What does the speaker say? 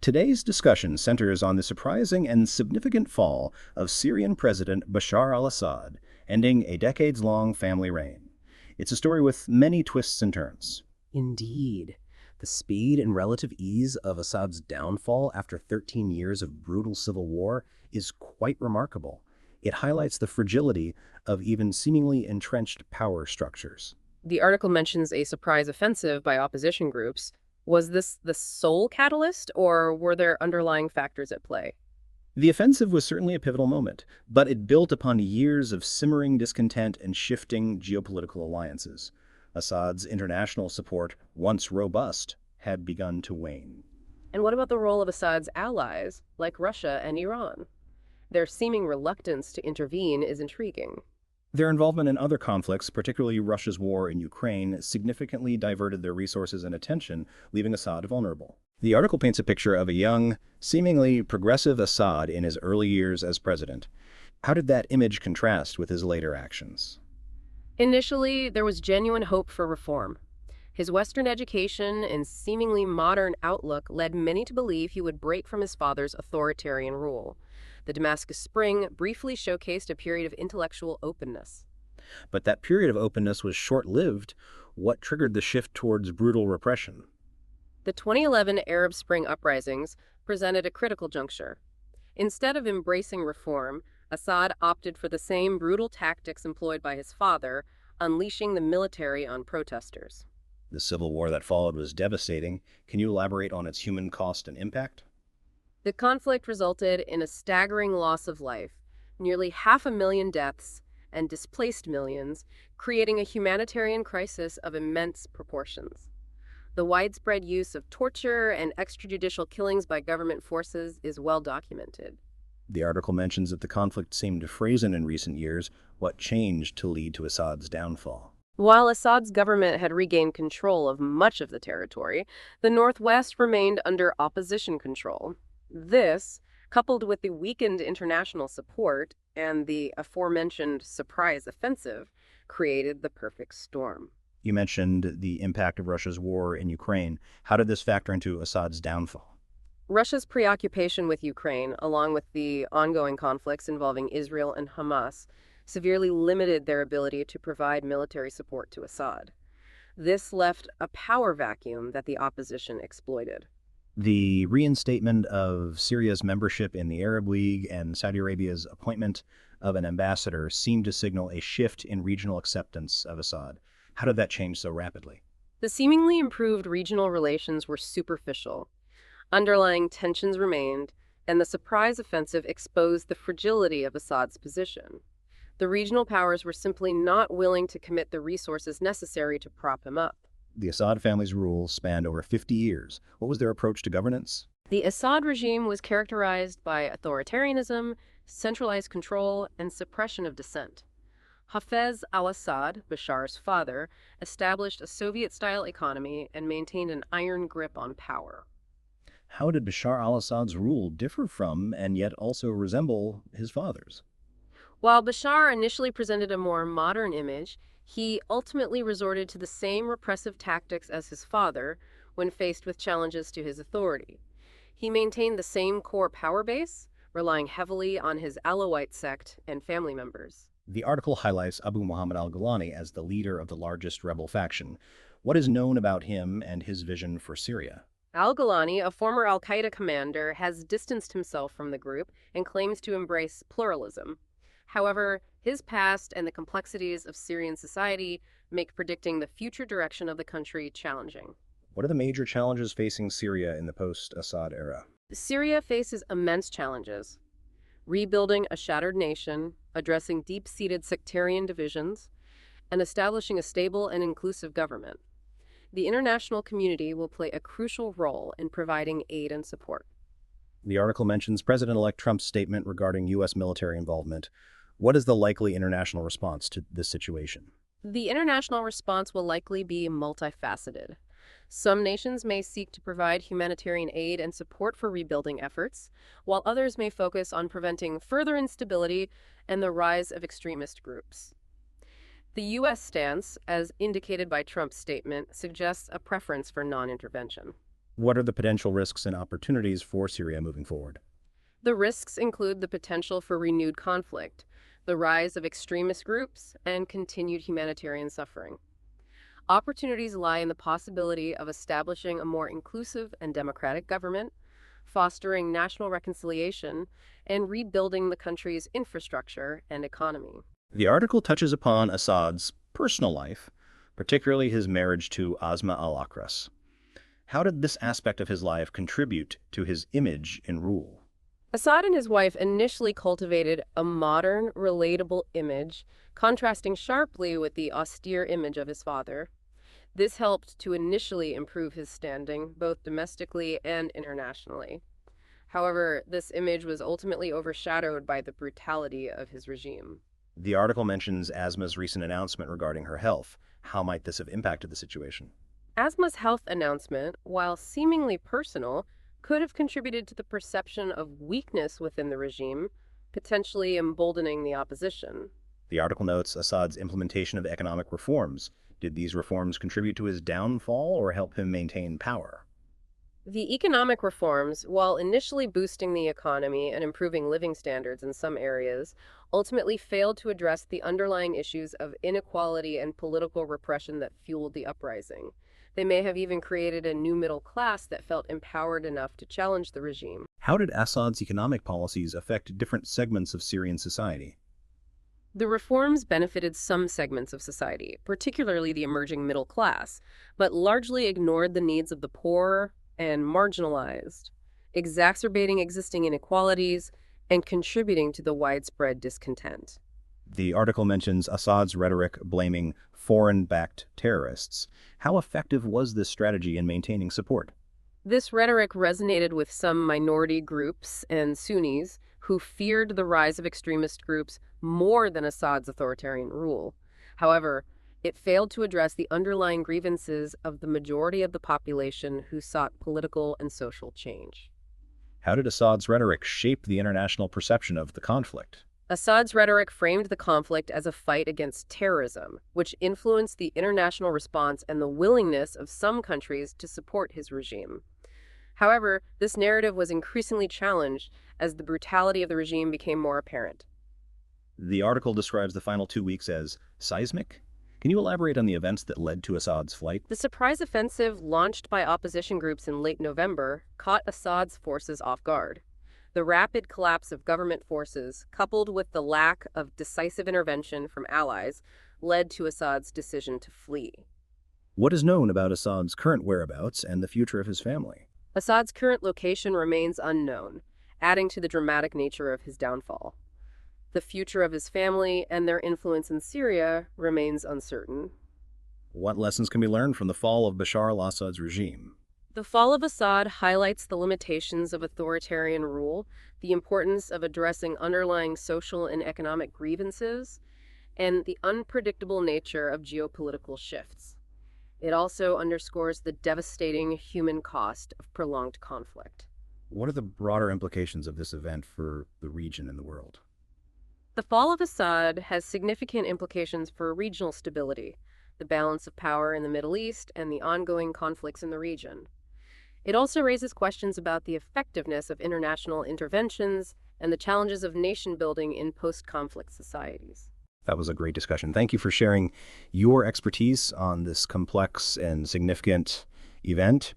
Today's discussion centers on the surprising and significant fall of Syrian President Bashar al-Assad, ending a decades-long family reign. It's a story with many twists and turns. Indeed. The speed and relative ease of Assad's downfall after 13 years of brutal civil war is quite remarkable. It highlights the fragility of even seemingly entrenched power structures. The article mentions a surprise offensive by opposition groups. Was this the sole catalyst, or were there underlying factors at play? The offensive was certainly a pivotal moment, but it built upon years of simmering discontent and shifting geopolitical alliances. Assad's international support, once robust, had begun to wane. And what about the role of Assad's allies, like Russia and Iran? Their seeming reluctance to intervene is intriguing. Their involvement in other conflicts, particularly Russia's war in Ukraine, significantly diverted their resources and attention, leaving Assad vulnerable. The article paints a picture of a young, seemingly progressive Assad in his early years as president. How did that image contrast with his later actions? Initially, there was genuine hope for reform. His Western education and seemingly modern outlook led many to believe he would break from his father's authoritarian rule. The Damascus Spring briefly showcased a period of intellectual openness. But that period of openness was short-lived. What triggered the shift towards brutal repression? The 2011 Arab Spring uprisings presented a critical juncture. Instead of embracing reform, Assad opted for the same brutal tactics employed by his father, unleashing the military on protesters. The civil war that followed was devastating. Can you elaborate on its human cost and impact? The conflict resulted in a staggering loss of life, nearly 500,000 deaths, and displaced millions, creating a humanitarian crisis of immense proportions. The widespread use of torture and extrajudicial killings by government forces is well documented. The article mentions that the conflict seemed frozen in recent years. What changed to lead to Assad's downfall? While Assad's government had regained control of much of the territory, the Northwest remained under opposition control. This, coupled with the weakened international support and the aforementioned surprise offensive, created the perfect storm. You mentioned the impact of Russia's war in Ukraine. How did this factor into Assad's downfall? Russia's preoccupation with Ukraine, along with the ongoing conflicts involving Israel and Hamas, severely limited their ability to provide military support to Assad. This left a power vacuum that the opposition exploited. The reinstatement of Syria's membership in the Arab League and Saudi Arabia's appointment of an ambassador seemed to signal a shift in regional acceptance of Assad. How did that change so rapidly? The seemingly improved regional relations were superficial. Underlying tensions remained, and the surprise offensive exposed the fragility of Assad's position. The regional powers were simply not willing to commit the resources necessary to prop him up. The Assad family's rule spanned over 50 years. What was their approach to governance? The Assad regime was characterized by authoritarianism, centralized control, and suppression of dissent. Hafez al-Assad, Bashar's father, established a Soviet-style economy and maintained an iron grip on power. How did Bashar al-Assad's rule differ from and yet also resemble his father's? While Bashar initially presented a more modern image, he ultimately resorted to the same repressive tactics as his father when faced with challenges to his authority. He maintained the same core power base, relying heavily on his Alawite sect and family members. The article highlights Abu Mohammed al-Golani as the leader of the largest rebel faction. What is known about him and his vision for Syria? Al-Golani, a former al-Qaida commander, has distanced himself from the group and claims to embrace pluralism. However, his past and the complexities of Syrian society make predicting the future direction of the country challenging. What are the major challenges facing Syria in the post-Assad era? Syria faces immense challenges: rebuilding a shattered nation, addressing deep-seated sectarian divisions, and establishing a stable and inclusive government. The international community will play a crucial role in providing aid and support. The article mentions President-elect Trump's statement regarding U.S. military involvement. What is the likely international response to this situation? The international response will likely be multifaceted. Some nations may seek to provide humanitarian aid and support for rebuilding efforts, while others may focus on preventing further instability and the rise of extremist groups. The U.S. stance, as indicated by Trump's statement, suggests a preference for non-intervention. What are the potential risks and opportunities for Syria moving forward? The risks include the potential for renewed conflict, the rise of extremist groups, and continued humanitarian suffering. Opportunities lie in the possibility of establishing a more inclusive and democratic government, fostering national reconciliation, and rebuilding the country's infrastructure and economy. The article touches upon Assad's personal life, particularly his marriage to Asma al-Akras. How did this aspect of his life contribute to his image in rule? Assad and his wife initially cultivated a modern, relatable image, contrasting sharply with the austere image of his father. This helped to initially improve his standing, both domestically and internationally. However, this image was ultimately overshadowed by the brutality of his regime. The article mentions Asma's recent announcement regarding her health. How might this have impacted the situation? Asma's health announcement, while seemingly personal, could have contributed to the perception of weakness within the regime, potentially emboldening the opposition. The article notes Assad's implementation of economic reforms. Did these reforms contribute to his downfall or help him maintain power? The economic reforms, while initially boosting the economy and improving living standards in some areas, ultimately failed to address the underlying issues of inequality and political repression that fueled the uprising. They may have even created a new middle class that felt empowered enough to challenge the regime. How did Assad's economic policies affect different segments of Syrian society? The reforms benefited some segments of society, particularly the emerging middle class, but largely ignored the needs of the poor and marginalized, exacerbating existing inequalities and contributing to the widespread discontent. The article mentions Assad's rhetoric blaming foreign-backed terrorists. How effective was this strategy in maintaining support? This rhetoric resonated with some minority groups and Sunnis who feared the rise of extremist groups more than Assad's authoritarian rule. However, it failed to address the underlying grievances of the majority of the population who sought political and social change. How did Assad's rhetoric shape the international perception of the conflict? Assad's rhetoric framed the conflict as a fight against terrorism, which influenced the international response and the willingness of some countries to support his regime. However, this narrative was increasingly challenged as the brutality of the regime became more apparent. The article describes the final 2 weeks as seismic. Can you elaborate on the events that led to Assad's flight? The surprise offensive launched by opposition groups in late November caught Assad's forces off guard. The rapid collapse of government forces, coupled with the lack of decisive intervention from allies, led to Assad's decision to flee. What is known about Assad's current whereabouts and the future of his family? Assad's current location remains unknown, adding to the dramatic nature of his downfall. The future of his family and their influence in Syria remains uncertain. What lessons can be learned from the fall of Bashar al-Assad's regime? The fall of Assad highlights the limitations of authoritarian rule, the importance of addressing underlying social and economic grievances, and the unpredictable nature of geopolitical shifts. It also underscores the devastating human cost of prolonged conflict. What are the broader implications of this event for the region and the world? The fall of Assad has significant implications for regional stability, the balance of power in the Middle East, and the ongoing conflicts in the region. It also raises questions about the effectiveness of international interventions and the challenges of nation-building in post-conflict societies. That was a great discussion. Thank you for sharing your expertise on this complex and significant event.